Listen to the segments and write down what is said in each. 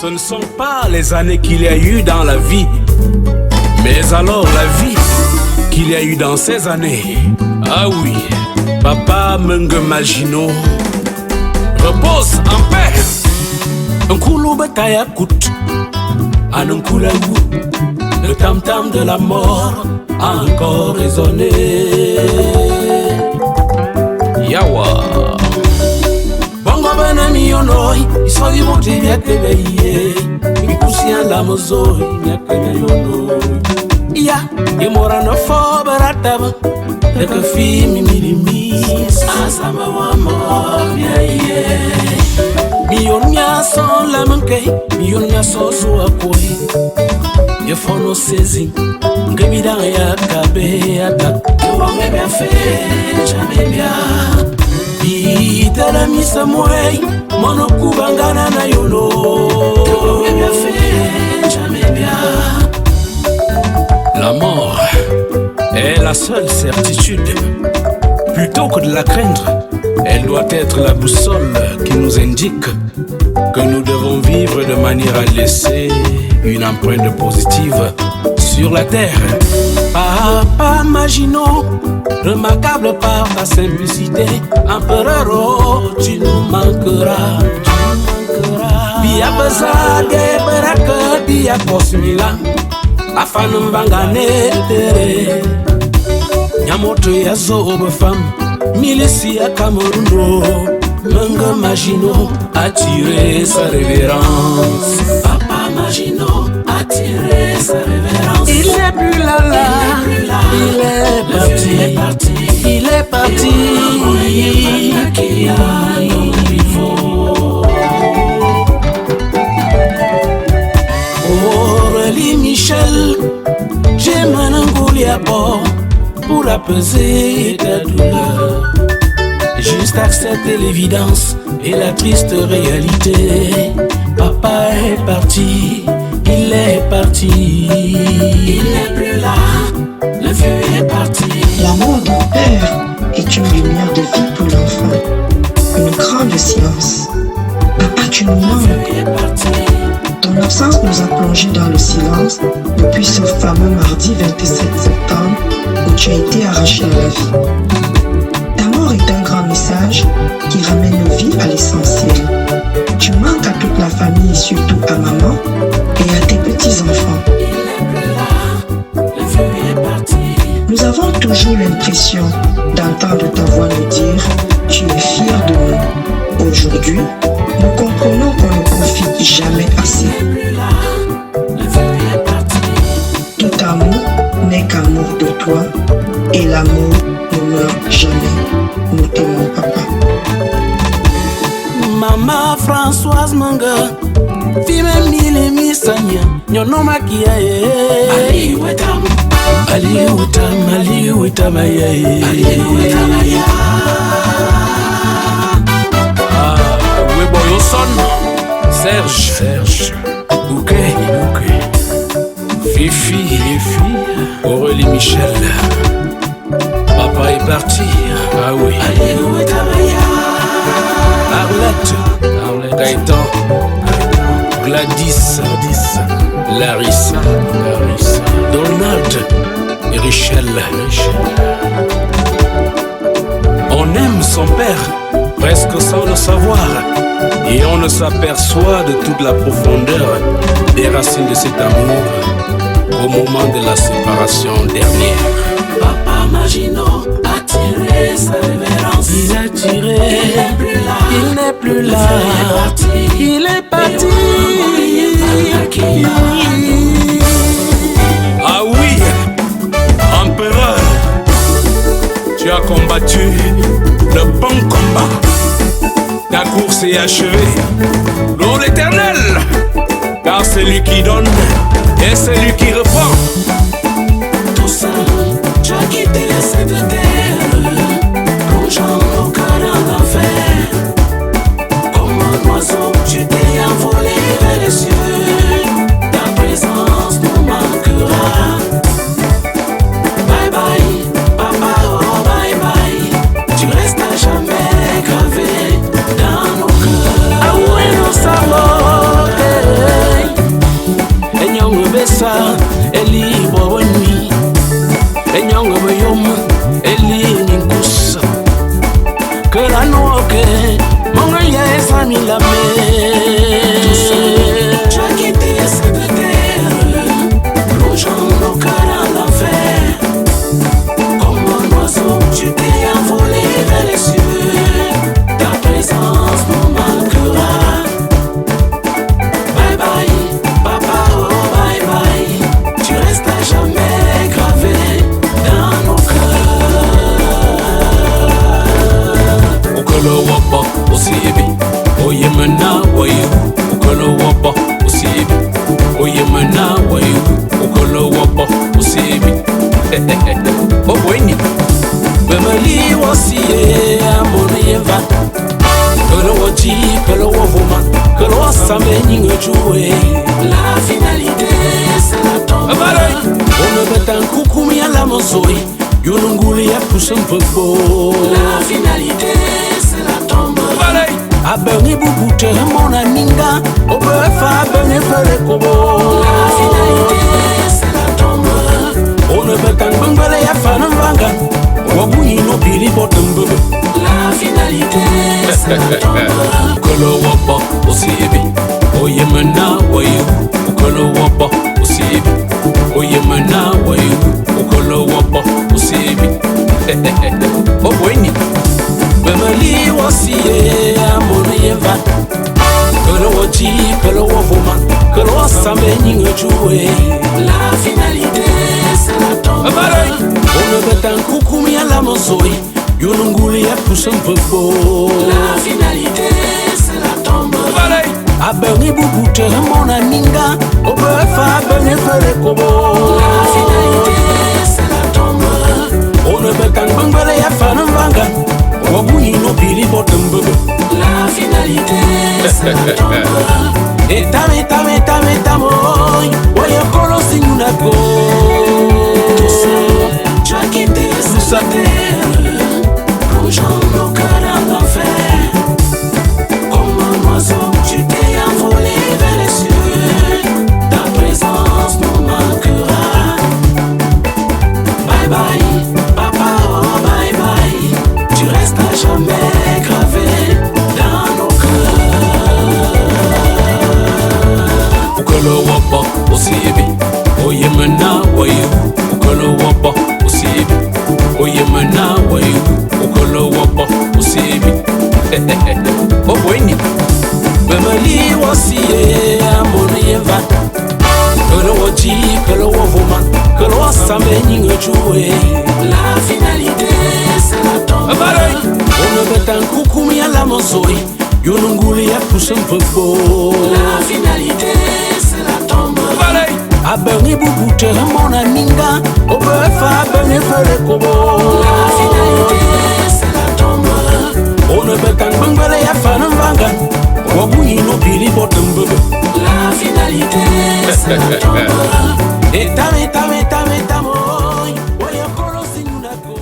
Ce ne sont pas les années qu'il y a eu dans la vie, mais alors la vie qu'il y a eu dans ces années. Ah oui, Papa Mengue Magino, repose en paix. Un koulou betaya kout, an un koulaou, le tam-tam de la mort a encore résonné. Yawa bongo bana miyonoi, isogi mote miake beye, mikusi la mozoi miake miyonoi. Ya, imora no fo barataba, leke fi mimilimis, asama wamo miaye. Miyonya son la manke, miyonya so so akoi. Ye fono sezi, ngebida ya kabe atak. Wange bien fait, jamais bien. Itala misa mwei, mono kubangana na yono. Wange bien fait, jamais bien. La mort est la seule certitude. Plutôt que de la craindre, elle doit être la boussole qui nous indique que nous devons vivre de manière à laisser une empreinte positive sur la terre. Papa Magino, remarquable par ta simplicité, empereur, oh, tu nous manqueras. Bia bazade baraka bia kosmila, afanu mbangane tere. Nyamoto ya zobe femme, Milicia Camerouno, Mengue Magino a tiré sa révérence. Papa Magino a tiré sa révérence. Il n'est plus là, il est parti, il est parti. Aurélie Michel, j'aime un Angoulia bord pour apaiser ta douleur. Juste accepter l'évidence et la triste réalité. Papa est parti, il est parti. Il n'est plus là, le vieux est parti. L'amour du père est une lumière de vie pour l'enfant, une grande science. Papa, tu nous manques. Ton absence nous a plongés dans le silence depuis ce fameux mardi 27 septembre où tu as été arraché à la vie. Ta mort est un grand message qui ramène nos vies à l'essentiel. Tu manques à toute la famille, surtout à maman et à tes petits-enfants. Nous avons toujours l'impression d'entendre ta voix nous dire « Tu es fier de nous ». Aujourd'hui, nous comprenons qu'on ne profite jamais assez. Tout amour n'est qu'amour de toi et l'amour ne meurt jamais. Nous t'aimons, papa. Maman Françoise Mengue, fille mille misanya, nyono makia ye. Ali wetam, Ali wetam ye. Ali wetam ya. Weboyo son, Serge, ok. Fifi, Aurélie Michel. Papa est parti, ah oui. Arlette, Gaëtan, Gladys, Larissa, Donald et Richel. On aime son père presque sans le savoir, et on ne s'aperçoit de toute la profondeur des racines de cet amour au moment de la séparation dernière. Papa Magino a tiré sa révérence. Il a tiré, il n'est plus là, il est parti. Ah oui, empereur, tu as combattu le bon combat. Ta course est achevée. Louve l'Éternel, car c'est lui qui donne et c'est lui qui reprend. Tout seul, tu as quitté les seins de terre, plongeant au canal d'enfer. Comme un oiseau, tu t'es envolé vers les cieux. Ta présence nous manquera. Bye bye, papa, oh bye bye. Tu restes à jamais gravé dans nos cœurs. Ah oui, nous savons. Enyong besa eli boboni Enyong bayom eli ninkusa Que la noque mon ya esami la mer Tu as quitté cette terre plongeant nos cœurs en l'enfer Comme un oiseau tu t'es envolé vers les cieux Ta présence nous manquera Bye bye papa oh bye bye Tu restes à jamais gravé dans nos cœurs Okolo wapa osibi Oyemana wayu Okolo wapa osibi Oyemana wayu Okolo wapa osibi Obweni Bemeli wasiye amone yeva Kolo waji kolo wavuma Kolo wasambe nyinge joué La finalité c'est la tombe On me bet un coucou mi à la monsoy Yonunguli ya pousse un peu beau La finalité c'est la tombe Abeni bubute mon aninga Obefa abeni fere kobo La finalité c'est la tombe On me bet un bungale ya fanavanga Wabu ino bili botumbu La finalité c'est la tombe Kolo wapa osibi Oyemana wayu Kolo wapa osibi Oyemana wayu Kolo wapa osibi Obweni Bemeli wasiye amone yeva Kolo waji kolo wavuma Kolo wasambe nyinge joué La finalité c'est la tombe On me bet un coucou mi à la monsoy Yonunguli ya pousse un peu beau La finalité c'est la tombe Abeni bubute mon aninga Obefa abeni fere kobo La finalité c'est la tombe On me bet un bungale ya fanavanga Wabu ino bili botumbu La finalité c'est la tombe Etame Oye kolo sinyunako Tout seul tu as quitté cette terre Plongeant nos cœurs en l'enfer Comme un oiseau tu t'es envolé vers les cieux Ta présence nous manquera Bye bye papa oh bye bye Tu restes à jamais gravé dans nos cœurs Ukolo wapa osibi Oyemana wayu Ukolo wapa osibi Oyemana wayu Ukolo wapa osibi Obweni Bemeli wasiye amone yeva Kolo waji kolo wavuma Kolo wasambe nyinge joué La finalité c'est la tombe On me bet un coucou mi à la monsoy Yonunguli ya pousse un peu beau La finalité c'est la tombe Abeni bubute mon aninga Obefa abeni fere kobo La finalité c'est la tombe On me bet un bungale ya fanavanga Wabu ino bili botumbu La finalité c'est la tombe Etame Oye kolo sinyunako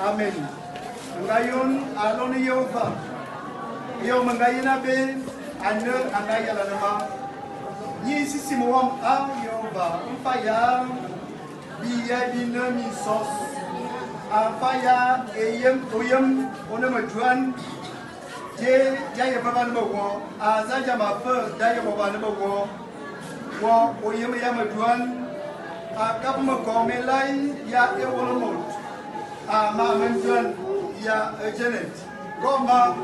Amen. Ngayon alon Yehova. Yo mangayina be ane angaya nama. Ni sisi muam a Yehova. Mpaya biya binami sos. Apaya eyem oyem onamajuan. Je ya baba nbo azaja mafe da ya baba nbo wo oyem ya majuan akap makomelai ya ewolomot ama menjuan ya Janet Goma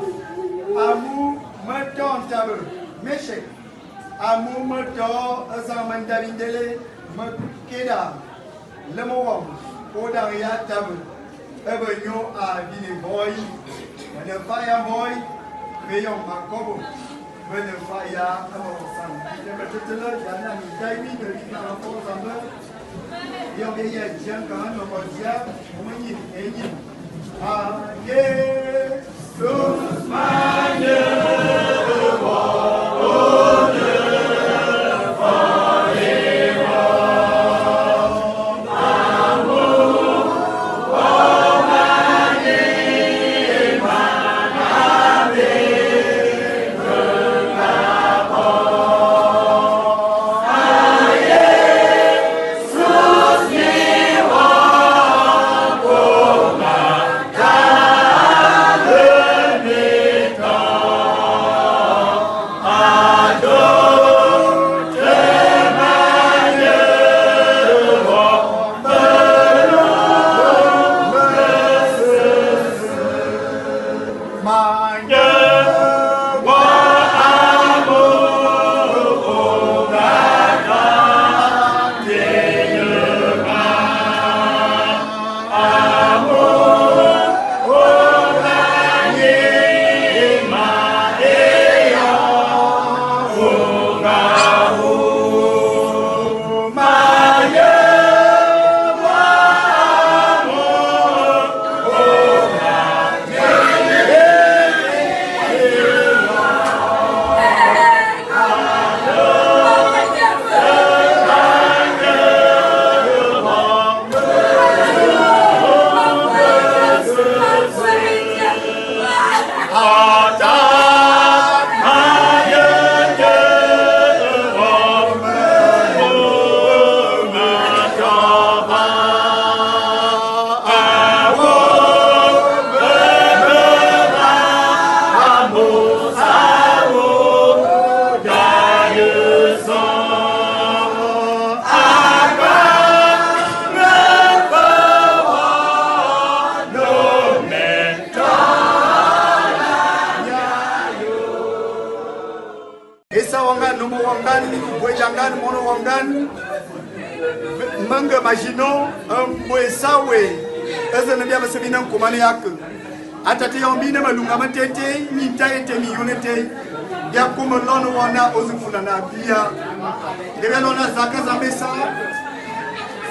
amu meton tabe meshek amu meto azaman darindele mekeda le mot au derrière table. Evenio a vini boy, ne fire boy, veillons ma cobo, venez fire à mon sang. Je me dis là, j'en ai mis d'ailleurs de l'île à la force en bas. Il y a bien un chien quand même, on va dire, on y est. Ah, Jésus, ma Manga Magino, Mwesawe, Ezanabia Sabina Komaniak, Atati Ombina Malungamatete, Nitaete, Unite, Yakuma Lono Wana, Ozufulana, Pia, Develona Zaka Zambesa,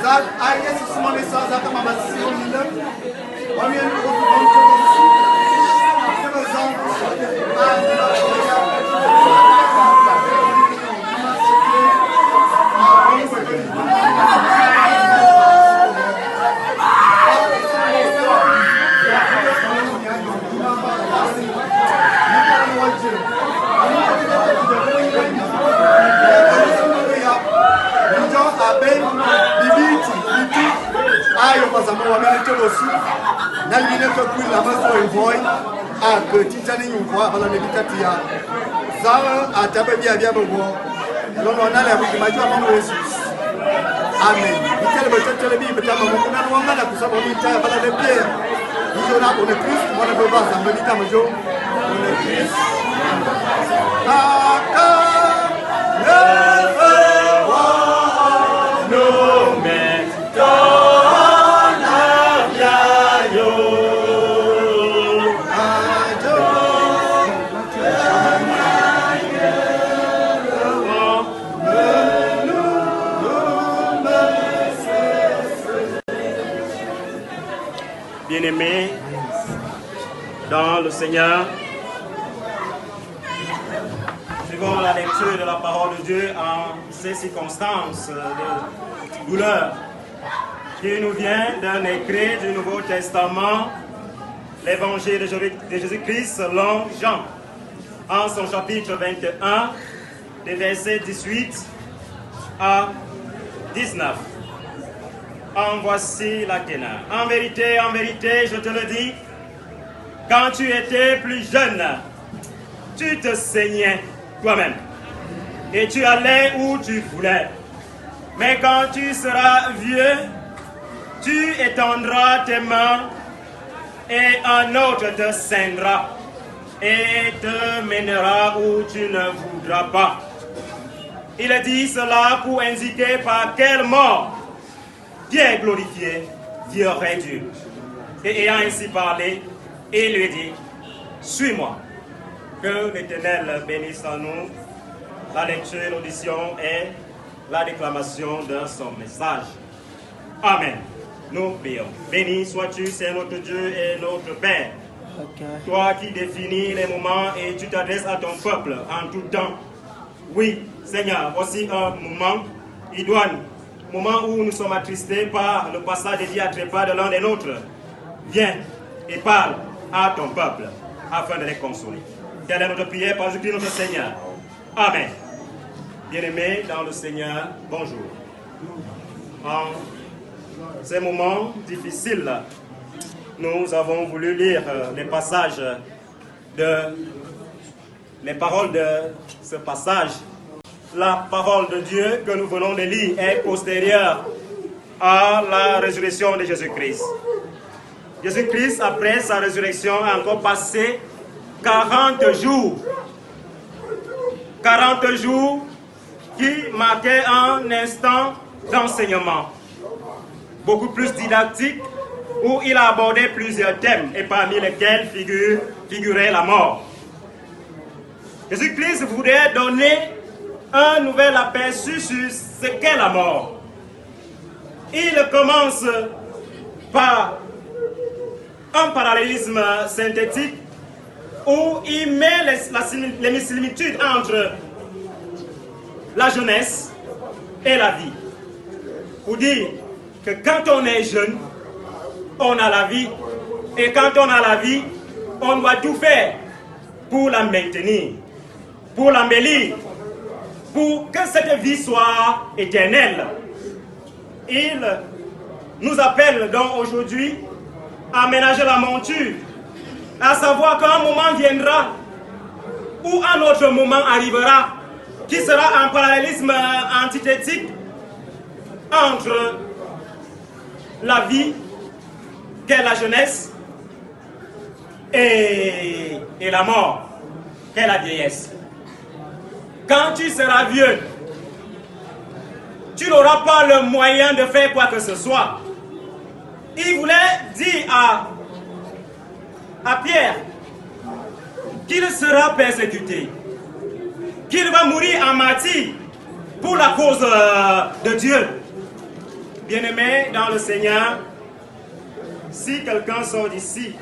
Zak, I guess it's Monesa, Zaka Mabasio, Bien-aimés dans le Seigneur, suivons la lecture de la parole de Dieu en ces circonstances de douleur qui nous vient d'un écrit du Nouveau Testament, l'évangile de Jésus-Christ selon Jean, en son chapitre 21, des versets 18 à 19. En voici la ténor. En vérité, je te le dis, quand tu étais plus jeune, tu te saignais toi-même et tu allais où tu voulais. Mais quand tu seras vieux, tu étendras tes mains et un autre te ceindra et te mènera où tu ne voudras pas. Il dit cela pour indiquer par quelle mort Pierre glorifié, vierait Dieu. Et ayant ainsi parlé, il lui dit, suis-moi. Que l'Éternel bénisse en nous la lecture, l'audition et la déclamation de son message. Amen. Nous prions. Béni sois-tu, c'est notre Dieu et notre Père. Toi qui définis les moments et tu t'adresses à ton peuple en tout temps. Oui, Seigneur, voici un moment idoine, moment où nous sommes attristés par le passage des diatribats de l'un des nôtres. Viens et parle à ton peuple afin de les consoler. Telle est notre prière par Jésus-Christ notre Seigneur. Amen. Bien-aimés dans le Seigneur, bonjour. En ces moments difficiles, nous avons voulu lire les paroles de ce passage. La parole de Dieu que nous venons de lire est postérieure à la résurrection de Jésus-Christ. Jésus-Christ, après sa résurrection, a encore passé 40 jours. 40 jours qui marquaient un instant d'enseignement. Beaucoup plus didactique, où il a abordé plusieurs thèmes, et parmi lesquels figurait la mort. Jésus-Christ voudrait donner un nouvel aperçu sur ce qu'est la mort. Il commence par un parallélisme synthétique où il met les similitudes entre la jeunesse et la vie. Pour dire que quand on est jeune, on a la vie. Et quand on a la vie, on doit tout faire pour la maintenir, pour l'embellir, pour que cette vie soit éternelle. Il nous appelle donc aujourd'hui à ménager la monture, à savoir qu'un moment viendra où un autre moment arrivera qui sera un parallélisme antithétique entre la vie qu'est la jeunesse et la mort qu'est la vieillesse. Quand tu seras vieux, tu n'auras pas le moyen de faire quoi que ce soit. Il voulait dire à Pierre qu'il sera persécuté, qu'il va mourir en martyr pour la cause de Dieu. Bien-aimé dans le Seigneur, si quelqu'un sort d'ici,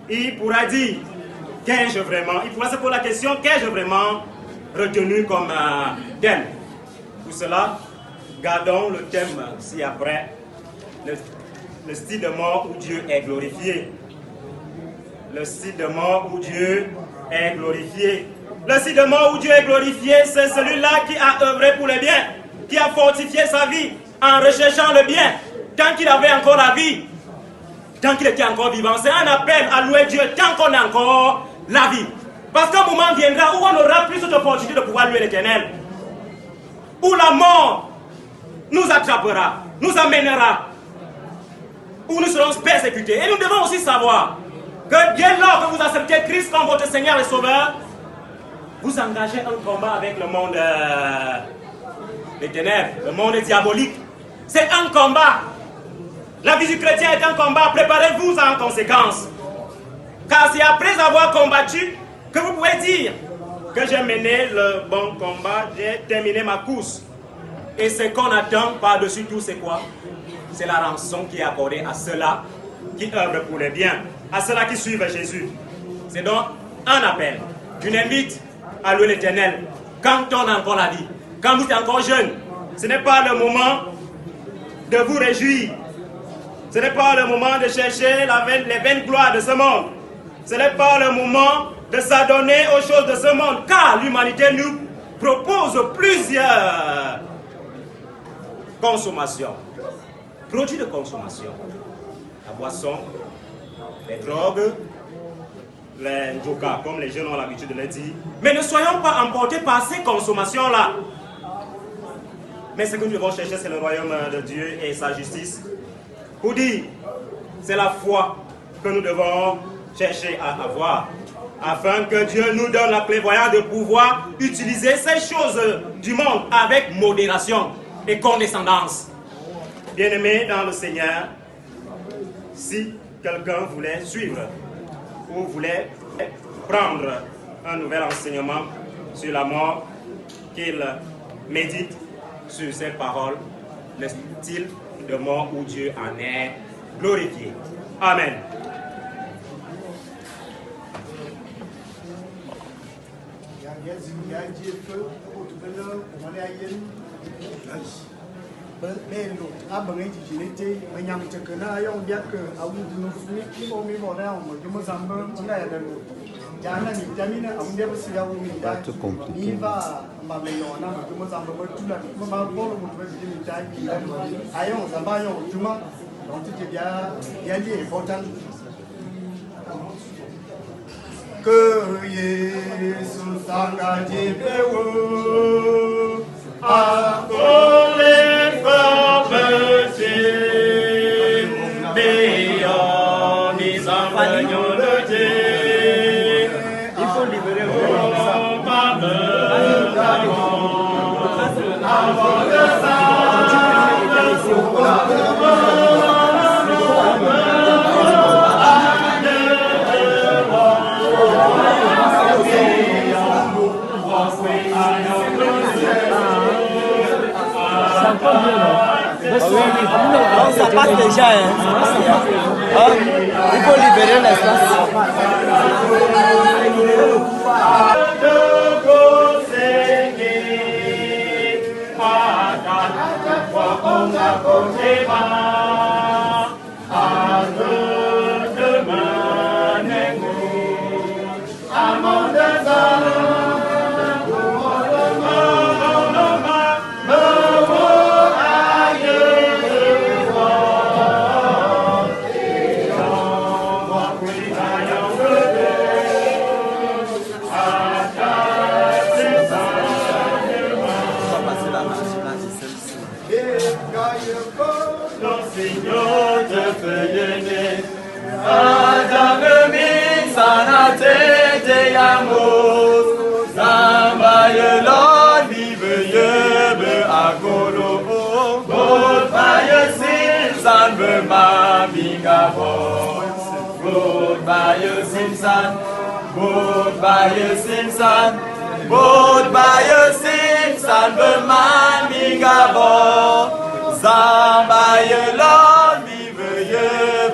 il pourra dire, qu'ai-je vraiment, il pourra se poser la question, qu'ai-je vraiment retenu comme thème. Pour cela, gardons le thème ci-après, le style de mort où Dieu est glorifié. Le style de mort où Dieu est glorifié. Le style de mort où Dieu est glorifié, c'est celui-là qui a œuvré pour le bien, qui a fortifié sa vie en recherchant le bien, tant qu'il avait encore la vie, tant qu'il était encore vivant. C'est un appel à louer Dieu tant qu'on a encore la vie. Parce qu'un moment viendra où on aura plus d'opportunité de pouvoir louer l'Éternel. Où la mort nous attrapera, nous amènera, où nous serons persécutés. Et nous devons aussi savoir que dès lors que vous acceptez Christ comme votre Seigneur et Sauveur, vous engagez un combat avec le monde des ténèbres, le monde diabolique. C'est un combat. La vie du chrétien est un combat. Préparez-vous en conséquence. Car c'est après avoir combattu que vous pouvez dire que j'ai mené le bon combat, j'ai terminé ma course. Et ce qu'on attend par-dessus tout, c'est quoi? C'est la rançon qui est accordée à ceux-là qui œuvrent pour le bien, à ceux-là qui suivent Jésus. C'est donc un appel. Je l'invite à louer l'Éternel quand on a encore la vie, quand vous êtes encore jeune. Ce n'est pas le moment de vous réjouir. Ce n'est pas le moment de chercher les vaines gloires de ce monde. Ce n'est pas le moment de s'adonner aux choses de ce monde, car l'humanité nous propose plusieurs consommations, produits de consommation. La boisson, les drogues, les drogas, comme les jeunes ont l'habitude de le dire. Mais ne soyons pas emportés par ces consommations-là. Mais ce que nous devons chercher, c'est le royaume de Dieu et sa justice. Pour dire, c'est la foi que nous devons chercher à avoir, afin que Dieu nous donne la prévoyance de pouvoir utiliser ces choses du monde avec modération et condescendance. Bien-aimés dans le Seigneur, si quelqu'un voulait suivre ou voulait prendre un nouvel enseignement sur la mort, qu'il médite sur ces paroles, le style de mort où Dieu en est glorifié. Amen. Bello, abang jijilete, menyang cekena yang dia ke awal dulu ni kita umi boleh awal cuma sambal cina ada lu. Jangan ni jamina awal dia bersiap umi dah. Ni ba mabeyona cuma sambal bertulah, cuma bolu buat begini jadi. Ayong sambal ayong cuma nanti dia dia important. Que Yesus sangat jibewu. Non, ça passe déjà, hein. Ça passe déjà. Hein? Il faut libérer l'espace. Goodbye, Simpson. Goodbye, Simpson. Berman mingabo. Zambaye Lord, vive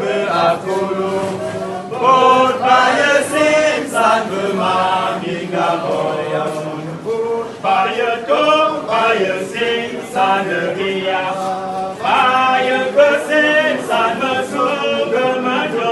beakulu. Goodbye, Simpson. Berman mingabo. Goodbye, Simpson. Ria. Bye, Simpson. Masuga majo.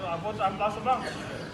À votre emplacement.